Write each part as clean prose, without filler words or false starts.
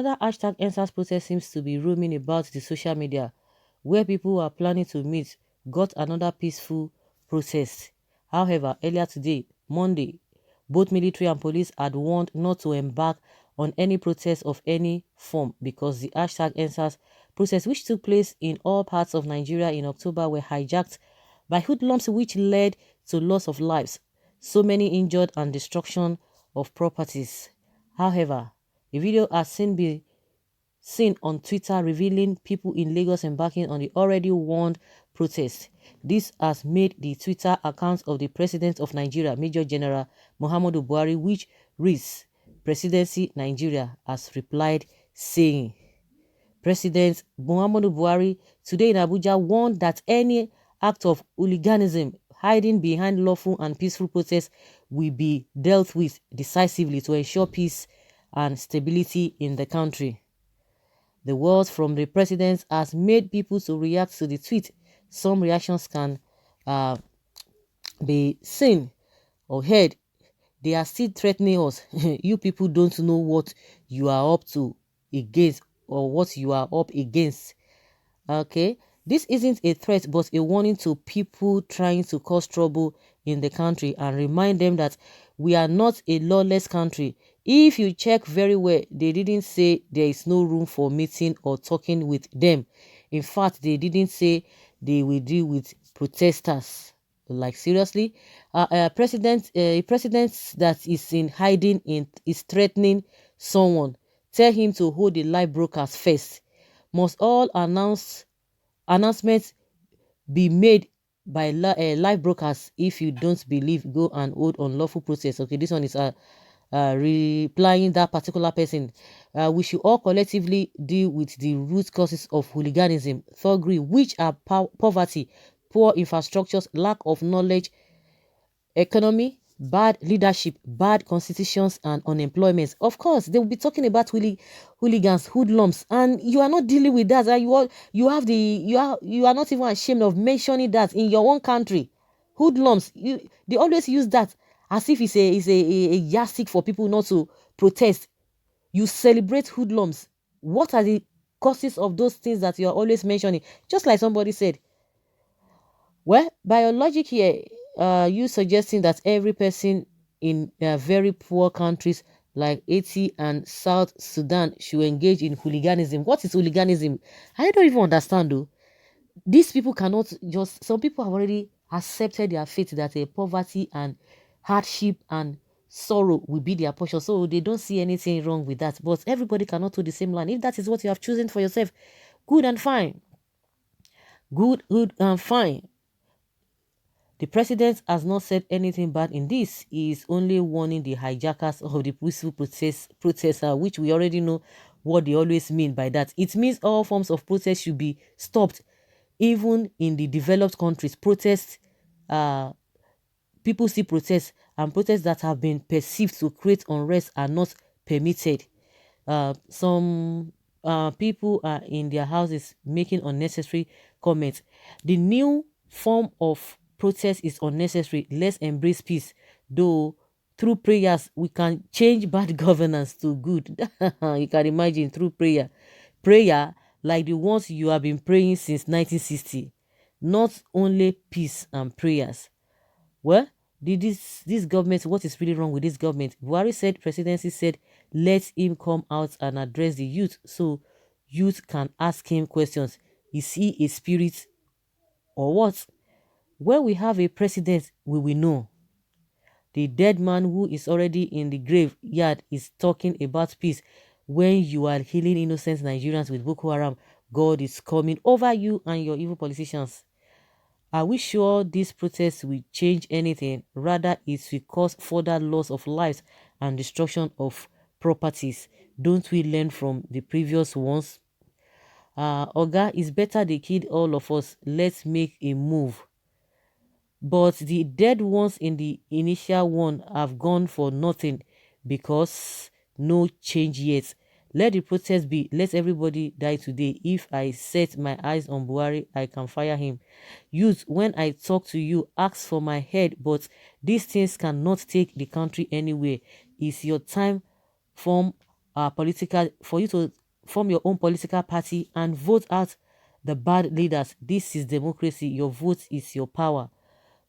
Another hashtag NSAS protest seems to be roaming about the social media, where people are planning to meet got another peaceful protest. However, earlier today, Monday, both military and police had warned not to embark on any protest of any form because the hashtag NSAS protests, which took place in all parts of Nigeria in October, were hijacked by hoodlums, which led to loss of lives, so many injured, and destruction of properties. However, a video has been seen on Twitter revealing people in Lagos embarking on the already warned protest. This has made the Twitter account of the President of Nigeria, Major General Muhammadu Buhari, which reads Presidency Nigeria, has replied saying, President Muhammadu Buhari today in Abuja warned that any act of hooliganism hiding behind lawful and peaceful protests will be dealt with decisively to ensure peace and stability in the country. The words from the president has made people to react to the tweet. Some reactions can uh, be seen or heard. They are still threatening us. You people don't know what you are up to against or what you are up against. Okay, this isn't a threat but a warning to people trying to cause trouble in the country and remind them that we are not a lawless country. If you check very well, they didn't say there is no room for meeting or talking with them. In fact, they didn't say they will deal with protesters. Like seriously, a president that is in hiding is threatening someone. Tell him to hold the live broadcast first. Must all announcements be made by live broadcast? If you don't believe, go and hold unlawful protest. Okay, this one is replying that particular person. We should all collectively deal with the root causes of hooliganism, thuggery, which are poverty, poor infrastructures, lack of knowledge, economy, bad leadership, bad constitutions, and unemployment. Of course, they will be talking about hooligans, hoodlums, and you are not dealing with that. And you are not even ashamed of mentioning that in your own country. Hoodlums, they always use that as if it's a yardstick for people not to protest. You celebrate hoodlums. What are the causes of those things that you are always mentioning? Just like somebody said, well, by your logic here, you suggesting that every person in very poor countries like Haiti and South Sudan should engage in hooliganism. What is hooliganism? I don't even understand though. These people cannot just, some people have already accepted their fate that poverty and hardship and sorrow will be their portion. So they don't see anything wrong with that. But everybody cannot do the same land. If that is what you have chosen for yourself, good and fine. Good and fine. The president has not said anything bad in this. He is only warning the hijackers of the peaceful protester, which we already know what they always mean by that. It means all forms of protest should be stopped. Even in the developed countries, protests, people still protest, and protests that have been perceived to create unrest are not permitted. Some people are in their houses making unnecessary comments. The new form of protest is unnecessary. Let's embrace peace. Though through prayers we can change bad governance to good. You can imagine, through prayer like the ones you have been praying since 1960. Not only peace and prayers. Well, this government, what is really wrong with this government? Buhari said, presidency said, let him come out and address the youth so youth can ask him questions. Is he a spirit or what? When we have a president, we will know. The dead man who is already in the graveyard is talking about peace. When you are killing innocent Nigerians with Boko Haram, God is coming over you and your evil politicians. Are we sure this protest will change anything? Rather, it will cause further loss of lives and destruction of properties. Don't we learn from the previous ones? Oga, it's better they killed all of us. Let's make a move. But the dead ones in the initial one have gone for nothing because no change yet. Let the protest be. Let everybody die today. If I set my eyes on Buhari, I can fire him. Youth, when I talk to you, ask for my head, but these things cannot take the country anywhere. It's your time. Form political, for you to form your own political party and vote out the bad leaders. This is democracy. Your vote is your power.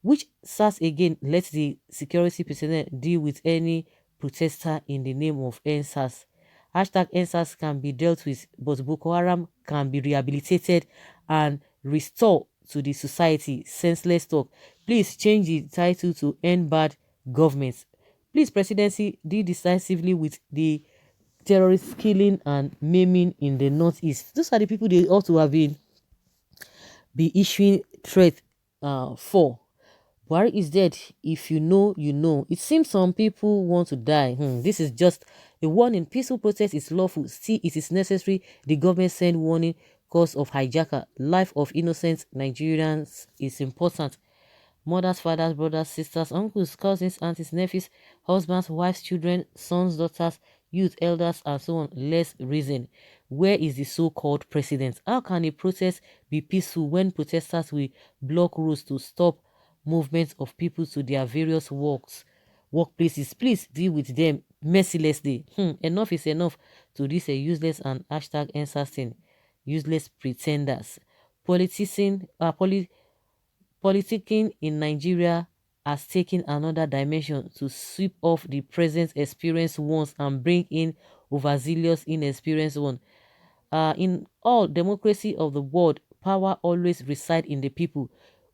Which SARS again lets the security personnel deal with any protester in the name of NSAS. Hashtag NSAS can be dealt with, but Boko Haram can be rehabilitated and restored to the society. Senseless talk. Please change the title to End Bad Government. Please, presidency, deal decisively with the terrorist killing and maiming in the northeast. Those are the people they ought to have been be issuing threat for. Buhari is dead. If you know, you know. It seems some people want to die. This is just a warning. Peaceful protest is lawful. See, it is necessary. The government send warning. Cause of hijacker. Life of innocent Nigerians is important. Mothers, fathers, brothers, sisters, uncles, cousins, aunties, nephews, husbands, wives, children, sons, daughters, youth, elders, and so on. Less reason. Where is the so-called president? How can a protest be peaceful when protesters will block roads to stop movements of people to their various workplaces? Please deal with them mercilessly. Enough is enough to this a useless and hashtag insisting useless pretenders. Politicking, politicking in Nigeria has taken another dimension to sweep off the present experienced ones and bring in overzealous inexperienced ones. In all democracy of the world, power always resides in the people,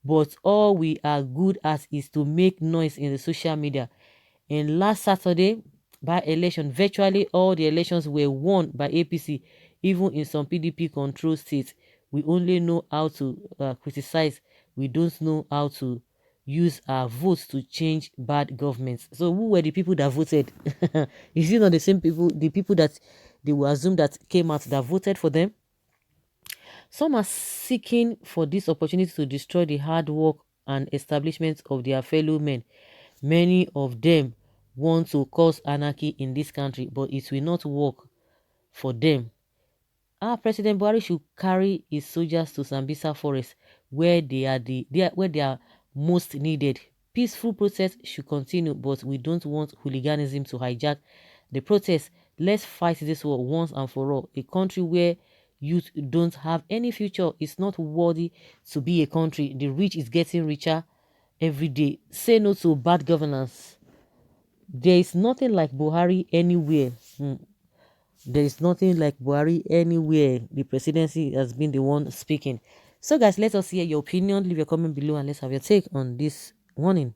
but all we are good at is to make noise in the social media. In last Saturday, by election, virtually all the elections were won by APC, even in some PDP controlled states. We only know how to criticize. We don't know how to use our votes to change bad governments. So who were the people that voted? Is it not the same people, the people that they will assume that came out that voted for them? Some are seeking for this opportunity to destroy the hard work and establishment of their fellow men. Many of them want to cause anarchy in this country, but it will not work for them. Our President Buhari should carry his soldiers to Sambisa Forest, where where they are most needed. Peaceful protests should continue, but we don't want hooliganism to hijack the protest. Let's fight this war once and for all. A country where youth don't have any future is not worthy to be a country. The rich is getting richer every day. Say no to bad governance. There is nothing like Buhari anywhere. There is nothing like Buhari anywhere. The presidency has been the one speaking. So guys, let us hear your opinion. Leave your comment below and let's have your take on this warning.